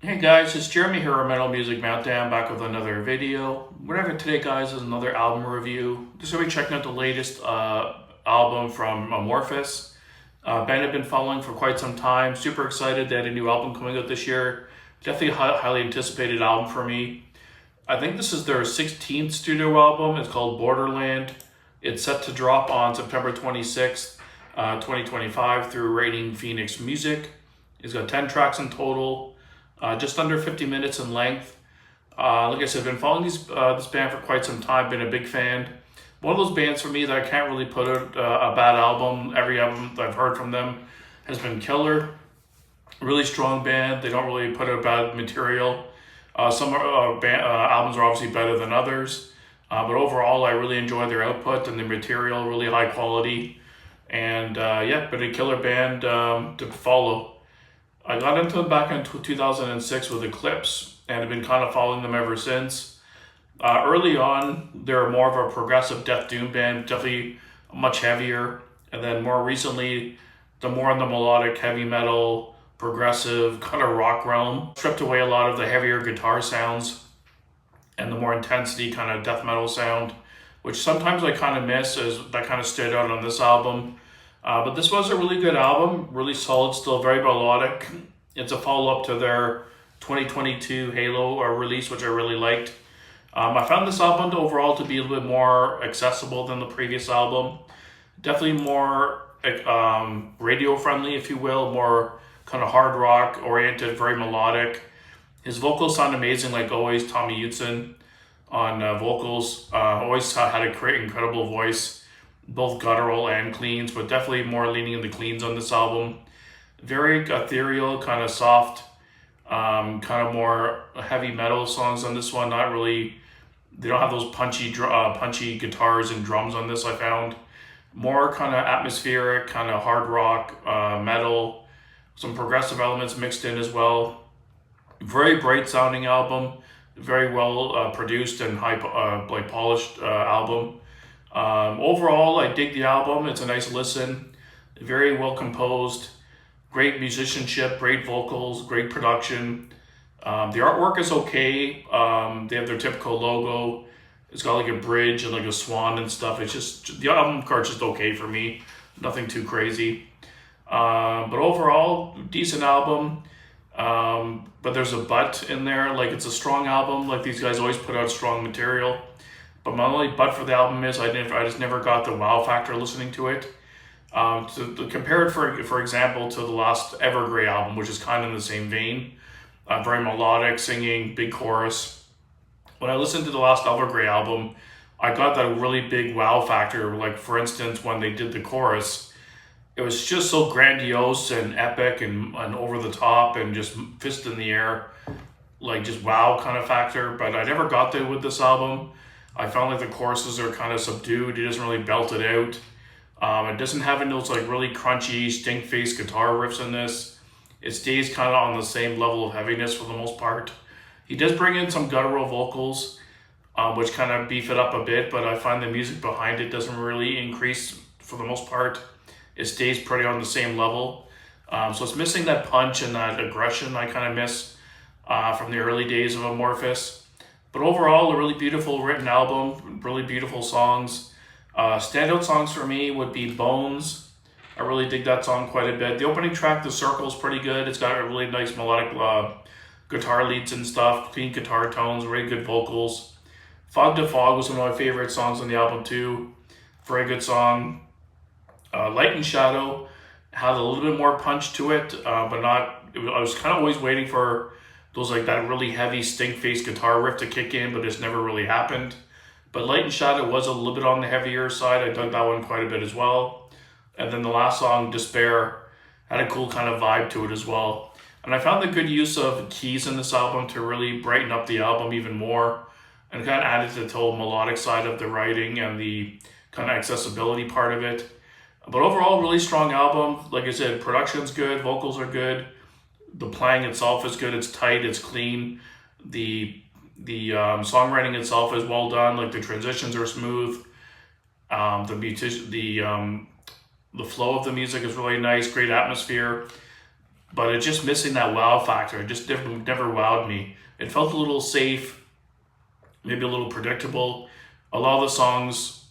Hey guys, it's Jeremy here at Metal Music Meltdown, back with another video. What I have today, guys, is another album review. Just gonna be checking out the latest album from Amorphis. Band I've been following for quite some time. Super excited they had a new album coming out this year. Definitely a highly anticipated album for me. I think this is their 16th studio album. It's called Borderland. It's set to drop on September 26th, 2025 through Rating Phoenix Music. It's got 10 tracks in total. Just under 50 minutes in length. Like I said, I've been following this band for quite some time, been a big fan. One of those bands for me that I can't really put out a bad album. Every album that I've heard from them has been killer. Really strong band. They don't really put out bad material. Some albums are obviously better than others. But overall, I really enjoy their output and their material, really high quality. And yeah, been a killer band to follow. I got into them back in 2006 with Eclipse and have been kind of following them ever since. Early on, they were more of a progressive death doom band, definitely much heavier. And then more recently, the more in the melodic, heavy metal, progressive, kind of rock realm. Stripped away a lot of the heavier guitar sounds and the more intensity kind of death metal sound, which sometimes I kind of miss, as that kind of stood out on this album. But this was a really good album, really solid, still very melodic. It's a follow-up to their 2022 Halo release, which I really liked. I found this album overall to be a little bit more accessible than the previous album. Definitely more radio-friendly, if you will, more kind of hard rock oriented, very melodic. His vocals sound amazing, like always. Tommy Utzen on vocals. Always had a great, incredible voice, both guttural and cleans, but definitely more leaning into cleans on this album. Very ethereal, kind of soft, kind of more heavy metal songs on this one. Not really, they don't have those punchy guitars and drums on this, I found. More kind of atmospheric, kind of hard rock, metal, some progressive elements mixed in as well. Very bright sounding album, very well produced and like polished album. Overall, I dig the album. It's a nice listen, very well composed, great musicianship, great vocals, great production. The artwork is okay. They have their typical logo. It's got like a bridge and like a swan and stuff. It's just, the album card's just okay for me. Nothing too crazy. But overall, decent album. But there's a but in there. Like, it's a strong album. Like, these guys always put out strong material. But my only but for the album is I just never got the wow factor listening to it. To compare it, for example, to the last Evergrey album, which is kind of in the same vein. Very melodic, singing, big chorus. When I listened to the last Evergrey album, I got that really big wow factor. Like, for instance, when they did the chorus, it was just so grandiose and epic and over the top and just fist in the air. Like, just wow kind of factor. But I never got that with this album. I found like the choruses are kind of subdued. It doesn't really belt it out. It doesn't have any those like really crunchy, stink-faced guitar riffs in this. It stays kind of on the same level of heaviness for the most part. He does bring in some guttural vocals, which kind of beef it up a bit, but I find the music behind it doesn't really increase for the most part. It stays pretty on the same level. So it's missing that punch and that aggression I kind of miss from the early days of Amorphis. But overall, a really beautiful written album, really beautiful songs. Standout songs for me would be Bones. I really dig that song quite a bit. The opening track, The Circle, is pretty good. It's got a really nice melodic guitar leads and stuff, clean guitar tones, really good vocals. Fog to Fog was one of my favorite songs on the album too. Very good song. Light and Shadow had a little bit more punch to it, but not. I was kind of always waiting for those like that really heavy stink-faced guitar riff to kick in, but it's never really happened. But Light and Shadow was a little bit on the heavier side. I dug that one quite a bit as well. And then the last song, Despair, had a cool kind of vibe to it as well. And I found the good use of keys in this album to really brighten up the album even more and kind of added to the whole melodic side of the writing and the kind of accessibility part of it. But overall, really strong album. Like I said, production's good, vocals are good. The playing itself is good. It's tight. It's clean. The songwriting itself is well done. Like, the transitions are smooth. The flow of the music is really nice. Great atmosphere. but it's just missing that wow factor. It just never wowed me. It felt a little safe, maybe a little predictable. A lot of the songs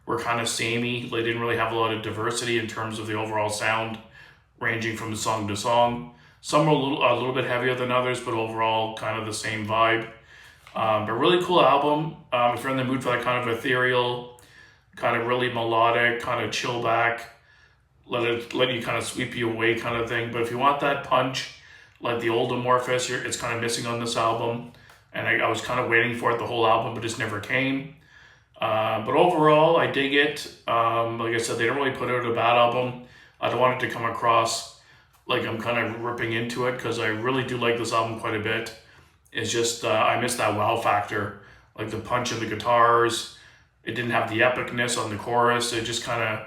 were kind of samey. They didn't really have a lot of diversity in terms of the overall sound, ranging from song to song. Some were a little bit heavier than others, but overall kind of the same vibe. But really cool album. If you're in the mood for that kind of ethereal, kind of really melodic, kind of chill back, let you kind of sweep you away kind of thing. But if you want that punch, like the old Amorphis, it's kind of missing on this album. And I was kind of waiting for it the whole album, but it just never came. But overall, I dig it. Like I said, they don't really put out a bad album. I don't want it to come across like I'm kind of ripping into it, because I really do like this album quite a bit. It's just, I miss that wow factor, like the punch in the guitars. It didn't have the epicness on the chorus. It just kind of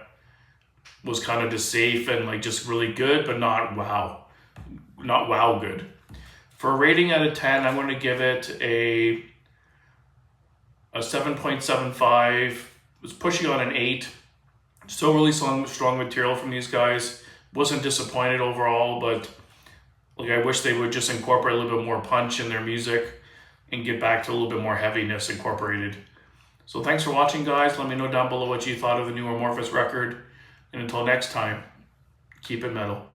was kind of just safe and like just really good, but not wow. Not wow good. For a rating out of 10, I'm going to give it a 7.75. Was pushing on an 8. Still really strong material from these guys. Wasn't disappointed overall, but like I wish they would just incorporate a little bit more punch in their music and get back to a little bit more heaviness incorporated. So thanks for watching, guys. Let me know down below what you thought of the new Amorphis record. And until next time, keep it metal.